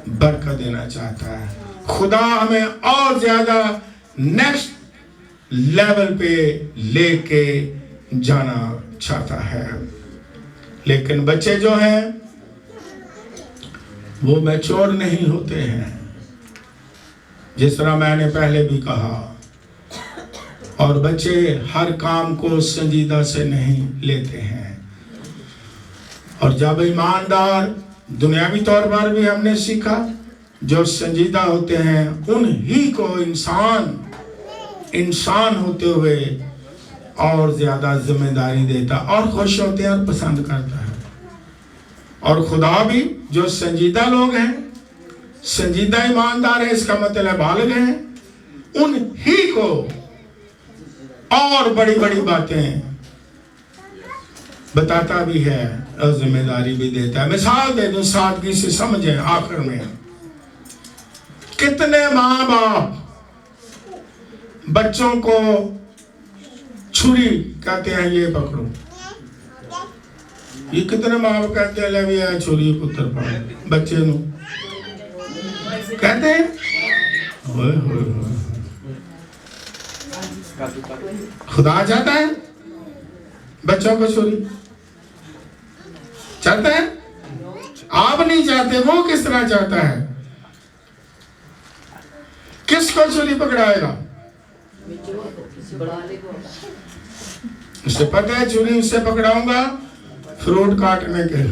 Speaker 2: बरकत देना चाहता है। खुदा हमें और ज्यादा नेक्स्ट लेवल पे लेके जाना चाहता है। लेकिन बच्चे जो हैं वो मैच्योर नहीं होते हैं, जिस तरह मैंने पहले भी कहा। और बच्चे हर काम को संजीदा से नहीं लेते हैं। और जब ईमानदार, दुनियावी तौर पर भी हमने सीखा, जो संजीदा होते हैं उन्हीं को इंसान होते हुए और ज्यादा जिम्मेदारी देता और खुश होते हैं और पसंद करता है। और खुदा भी जो संजीदा लोग हैं, संजीदा ईमानदार है, इसका मतलब बालिग हैं, उन्हीं को और बड़ी बड़ी बातें बताता भी है और जिम्मेदारी भी देता है। मिसाल दे दूं, सादगी से समझें। आखिर में कितने माँ बाप बच्चों को छुरी कहते हैं, ये पकड़ो। ये कितने माँ बाप कहते हैं, ले भी छुरी पुत्र पकड़ो, बच्चे नु कहते हैं। होए होए होए। खुदा चाहता है बच्चों को छुरी? चाहता है? आप नहीं चाहते, वो किस तरह चाहता है? किसको छुरी पकड़ाएगा?
Speaker 3: बालिग होगा।
Speaker 2: उसे पता है चोरी उससे पकड़ाऊंगा फ्रूट काटने के,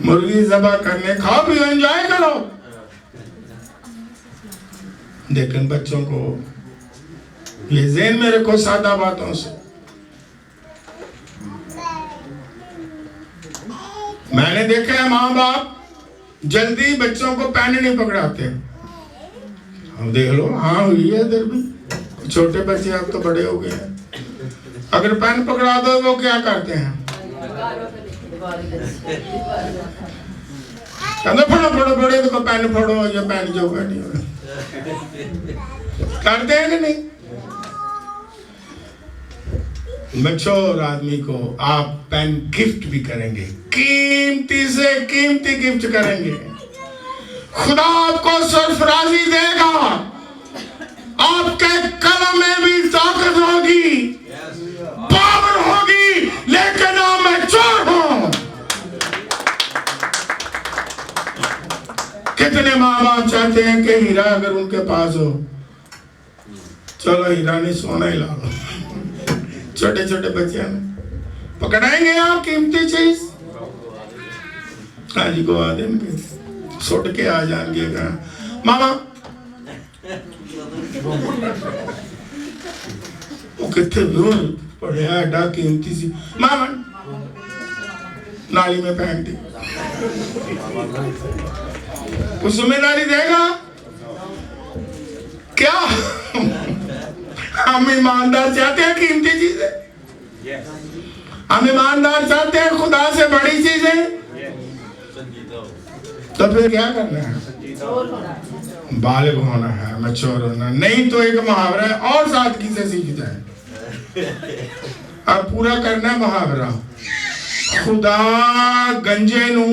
Speaker 2: मुर्गी ज़बह करने, खाओ पियो एंजॉय करो। लेकिन बच्चों को ये ज़हन में रखो सादा बातों से। मैंने देखा है माँ बाप जल्दी बच्चों को पेन नहीं पकड़ाते। हम देख लो, हाँ हुई है इधर भी, छोटे बच्चे अब तो बड़े हो गए हैं। अगर पेन पकड़ा दो वो क्या करते हैं, फड़ो फड़ो बड़े तो पेन फड़ो या पेन जो बैठी हो करते हैं कि नहीं। मैच्योर आदमी को आप पेन गिफ्ट भी करेंगे, कीमती से कीमती गिफ्ट करेंगे। खुदा आपको सरफराजी देगा, आपके कलम में भी ताकत होगी, पावर होगी, लेकिन आप मैच्योर हो। कितने माँ बाप चाहते हैं कि हीरा अगर उनके पास हो, चलो हीरा नहीं सोना ही ला लो। छोटे छोटे बच्चे पकड़ाएंगे आप कीमती चीज, आज को आ देंगे, सुट के आ जाएंगे मामा। वो कितने पड़े एडा कीमती सी, मामा नाली में फेंक दी। वो जिम्मेदारी देगा क्या? हम ईमानदार चाहते हैं कीमती चीजें, हम ईमानदार चाहते हैं खुदा से बड़ी चीजें, तो फिर क्या करना है? बालिग होना है, मैच्योर होना। नहीं तो एक मुहावरा है और सादगी से सीख जाए। अब पूरा करना है मुहावरा, खुदा गंजे नू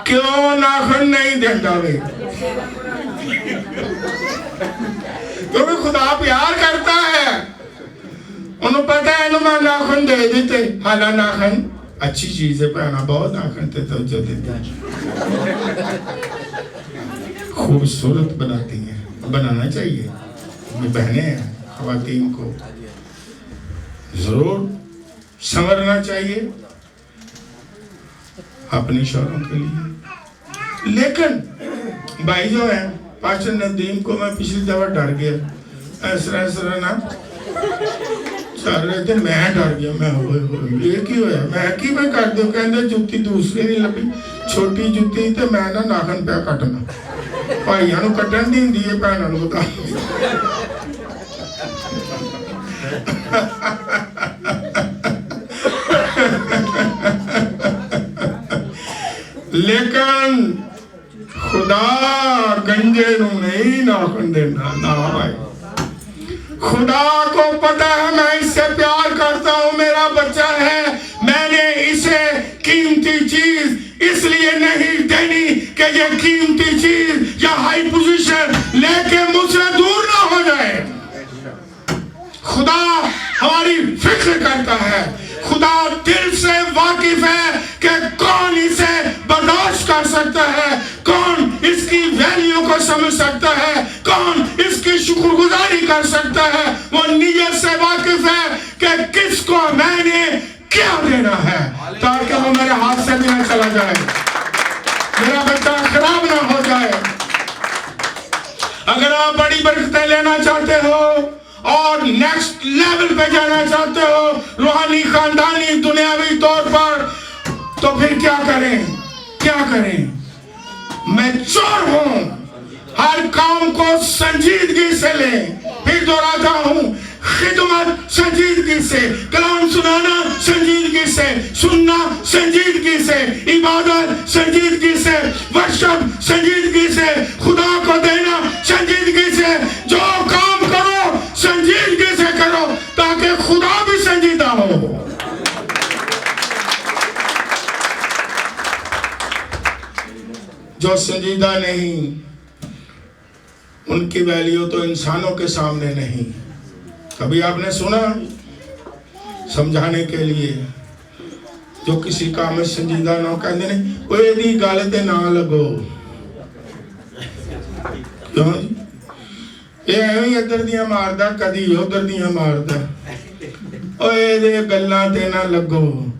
Speaker 2: क्यों नाखन नहीं देता वे, क्योंकि खुदा प्यार करता है। उन्हें पता है मैं नाखन दे देते, हाला नाखन अच्छी चीज है, पहना बहुत नाखन थे तो जो देते खूबसूरत बनाती हैं, बनाना चाहिए। बहनें हैं, ख़वातीन को जरूर संवरना चाहिए अपने शौहरों के लिए। लेकिन भाई जो है पास्टर नदीम को मैं पिछली दफा डर गया, ऐसा ना चल रहे थे, मैं डर गया। मैं ये की होया, मैं की मैं कर दो, कहते जुत्ती दूसरी नहीं लभी, छोटी जुत्ती तो मैं ना नाखन पे कटना, भाइयों को कटन दी होंगी है, भैनों को बता। लेकिन खुदा गंजे नू नहीं नाखन देना ना भाई। खुदा को पता है मैं इससे प्यार करता हूं, मेरा बच्चा है, मैंने इसे कीमती चीज इसलिए नहीं देनी कि ये कीमती चीज या हाई पोजीशन लेके मुझसे दूर ना हो जाए। खुदा हमारी फिक्र करता है, खुदा दिल से वाकिफ है कि कौन इसे बर्दाश्त कर सकता है, कौन इसकी वैल्यू को समझ सकता है, कौन इसकी शुक्रगुजारी कर सकता है। वो नीयत से वाकिफ है कि किसको मैंने क्या देना है, ताकि वो मेरे हाथ से भी ना चला जाए, मेरा बच्चा खराब ना हो जाए। अगर आप बड़ी बरकतें लेना चाहते हो और नेक्स्ट लेवल पे जाना चाहते हो, रूहानी, खानदानी, दुनियावी तौर पर, तो फिर क्या करें? क्या करें? मैच्योर हूं, हर काम को संजीदगी से लें। फिर दोहराता हूं, खिदमत संजीदगी से, कलाम सुनाना संजीदगी से, सुनना संजीदगी से, इबादत संजीदगी से, वर्शिप संजीदगी से, खुदा को देना संजीदगी से। जो काम करो संजीदगी से करो, ताकि खुदा भी संजीदा हो। जो संजीदा नहीं, उनकी वैल्यू तो इंसानों के सामने नहीं। कभी आपने सुना समझाने के लिए जो किसी काम में संजीदा ना, कहते नहीं वो यदि गल ते ना लगो, क्यों जी? ਇਹ ਐਵੇਂ ਇੱਧਰ ਦੀਆਂ ਮਾਰਦਾ ਕਦੀ ਉਧਰ ਦੀਆਂ ਮਾਰਦਾ ਓਏ ਇਹਦੇ ਗੱਲਾਂ ਤੇ ਨਾ ਲੱਗੋ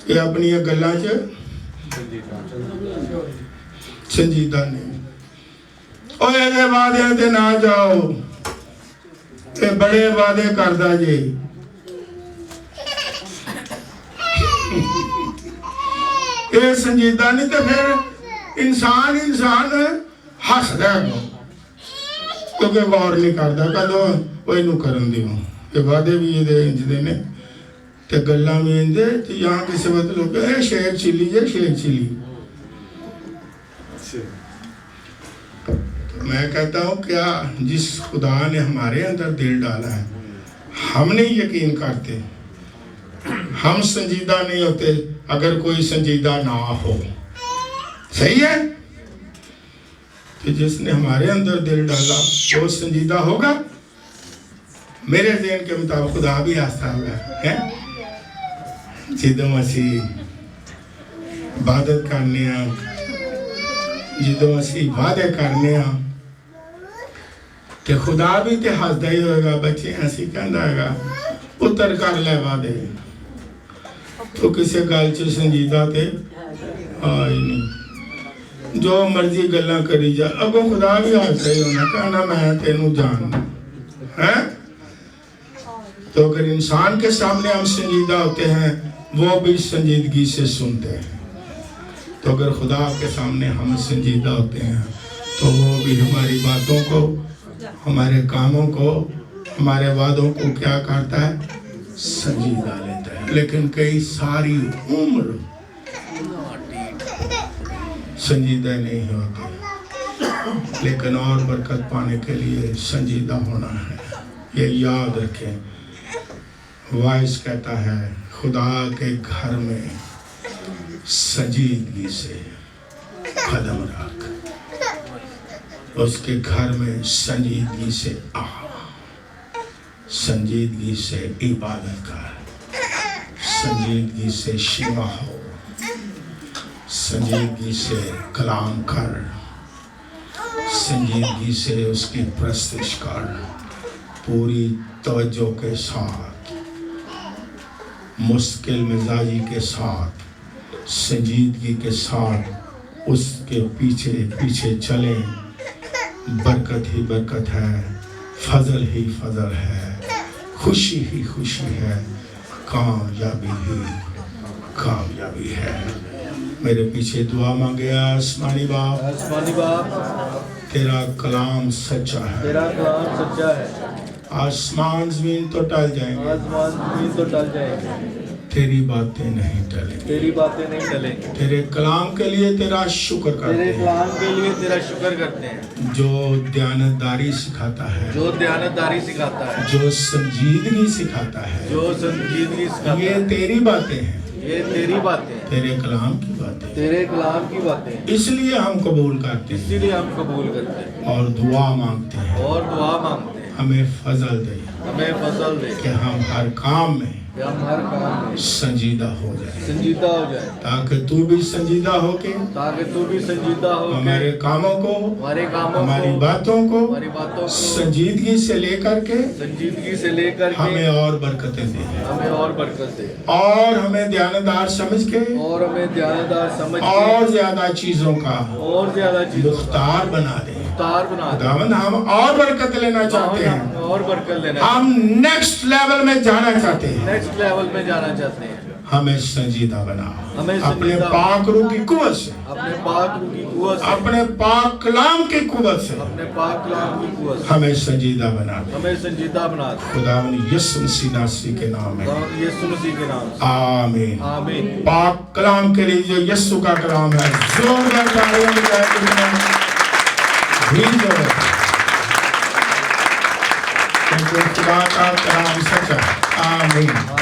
Speaker 2: ਇਹ ਆਪਣੀਆਂ ਗੱਲਾਂ 'ਚ ਸੰਜੀਦਾ ਨਹੀਂ ਓਏ ਇਹਦੇ ਵਾਅਦਿਆਂ ਤੇ ਨਾ ਜਾਓ ਇਹ ਬੜੇ ਵਾਅਦੇ ਕਰਦਾ ਜੇ ਇਹ ਸੰਜੀਦਾ ਨਹੀਂ ਤੇ ਫਿਰ ਇਨਸਾਨ ਹੱਸਦਾ ਹੈ ਕਿਉਂਕਿ ਗੌਰ ਨਹੀਂ ਕਰਦਾ ਕਦੋਂ ਉਹ ਇਹਨੂੰ ਕਰਨ ਦਿਓ ਇਹ ਵਾਅਦੇ ਵੀ ਇਹਦੇ ਇੰਜਦੇ ਨੇ ਤੇ ਗੱਲਾਂ भी इंदे तो यहाँ किसी वक्त लोग शेर चिली जे शेर चिली तो मैं कहता हूँ क्या जिस खुदा ने हमारे अंदर दिल डाला है हम नहीं यकीन करते हम संजीदा नहीं होते अगर कोई संजीदा ना हो सही है तो जिसने हमारे अंदर दिल डाला वो संजीदा होगा मेरे ज़हन के मुताबिक खुदा भी आस्था होगा है ਜਦੋਂ ਅਸੀਂ ਇਬਾਦਤ ਕਰਨੇ ਆ ਜਦੋਂ ਅਸੀਂ ਵਾਅਦੇ ਕਰਨੇ ਆ ਤੇ ਖੁਦਾ ਵੀ ਤੇ ਹੱਸਦਾ ਹੀ ਹੋਏਗਾ ਬੱਚੇ ਅਸੀਂ ਕਹਿੰਦਾ ਹੈਗਾ ਪੁੱਤਰ ਕਰ ਲੈ ਵਾਅਦੇ ਤੋ ਕਿਸੇ ਗੱਲ 'ਚ ਸੰਜੀਦਾ ਤੇ ਆਈ ਨਹੀਂ ਜੋ ਮਰਜ਼ੀ ਗੱਲਾਂ ਕਰੀ ਜਾ ਅੱਗੋਂ ਖੁਦਾ ਵੀ ਹੱਸਦਾ ਹੀ ਹੋਣਾ कहना मैं तेनू जानना है तो अगर इंसान के सामने हम संजीदा होते हैं वो भी संजीदगी से सुनते हैं तो अगर खुदा के सामने हम संजीदा होते हैं तो वो भी हमारी बातों को हमारे कामों को हमारे वादों को क्या करता है संजीदा लेता है लेकिन कई सारी उम्र संजीदा नहीं होते लेकिन और बरकत पाने के लिए संजीदा होना है ये याद रखें वाइस कहता है खुदा के घर में संजीदगी से कदम रख उसके घर में संजीदगी से आ संजीदगी से इबादत कर संजीदगी से शिवा हो संजीदगी से कलाम कर संजीदगी से उसकी प्रस्तुत कर पूरी तवज्जो के साथ मुश्किल मिजाजी के साथ संजीदगी के साथ उसके पीछे पीछे चले बरकत ही बरकत है फजल ही फजल है खुशी ही खुशी है कामयाबी ही कामयाबी है मेरे पीछे दुआ मांगे आसमानी बाप तेरा कलाम सच्चा है
Speaker 5: तेरा कलाम सच्चा है
Speaker 2: आसमान जमीन तो टल जाएंगे
Speaker 5: आसमान जमीन तो टल जाएंगे
Speaker 2: तेरी बातें नहीं टलेंगी
Speaker 5: तेरी बातें नहीं टलेंगी
Speaker 2: तेरे कलाम के लिए तेरा शुक्र करते
Speaker 5: तेरे
Speaker 2: हैं
Speaker 5: कलाम के लिए तेरा शुक्र करते हैं
Speaker 2: जो दयानतदारी सिखाता है
Speaker 5: जो दयानतदारी सिखाता है
Speaker 2: जो संजीदगी सिखाता है
Speaker 5: जो संजीदगी सिखाता
Speaker 2: ये
Speaker 5: है
Speaker 2: तेरी बातें हैं
Speaker 5: ये तेरी बातें हैं
Speaker 2: तेरे कलाम की बातें
Speaker 5: तेरे कलाम की बातें हैं
Speaker 2: इसलिए हम कबूल करते हैं
Speaker 5: इसीलिए हम कबूल करते हैं
Speaker 2: और दुआ मांगते हैं
Speaker 5: और दुआ मांगते हैं
Speaker 2: हमें फजल दे
Speaker 5: हमें फजल दे
Speaker 2: कि हम हर काम में
Speaker 5: कि हम हर काम में
Speaker 2: संजीदा हो जाए
Speaker 5: संजीदा हो जाए
Speaker 2: ताकि तू भी संजीदा होके
Speaker 5: ताकि तू भी संजीदा हो
Speaker 2: हमारे कामों को
Speaker 5: हमारे कामों
Speaker 2: हमारी
Speaker 5: को
Speaker 2: बातों को
Speaker 5: हमारी बातों को
Speaker 2: संजीदगी से लेकर के
Speaker 5: संजीदगी से लेकर के
Speaker 2: हमें और बरकतें दे
Speaker 5: हमें और बरकत दे
Speaker 2: और हमें ध्यानदार समझ के
Speaker 5: और हमें ध्यानदार समझ के
Speaker 2: और ज्यादा चीजों का
Speaker 5: और ज्यादा चीजों का
Speaker 2: मुख्तार बना दे
Speaker 5: मुख्तार बना दे
Speaker 2: खुदावंद हम और बरकत लेना चाहते हैं
Speaker 5: और बरकत लेना
Speaker 2: हम नेक्स्ट लेवल में जाना चाहते हैं
Speaker 5: नेक्स्ट लेवल में जाना चाहते हैं
Speaker 2: हमें संजीदा बना
Speaker 5: हमें
Speaker 2: अपने
Speaker 5: संजीदा
Speaker 2: पाक रूह की कुव्वत से
Speaker 5: अपने पाक रूह की कुव्वत से
Speaker 2: अपने पाक कलाम की कुव्वत से
Speaker 5: अपने पाक कलाम की कुव्वत से
Speaker 2: हमें संजीदा बना दे
Speaker 5: हमें संजीदा बना दे
Speaker 2: खुदावंद यीशु मसीह नासरी के नाम में
Speaker 5: खुदावंद यीशु मसीह के नाम से
Speaker 2: आमीन
Speaker 5: आमीन
Speaker 2: पाक कलाम के लिए जो यीशु का कलाम है जोरदार तालियां बजाएं क्योंकि खुदा का कलाम सच्चा है आमीन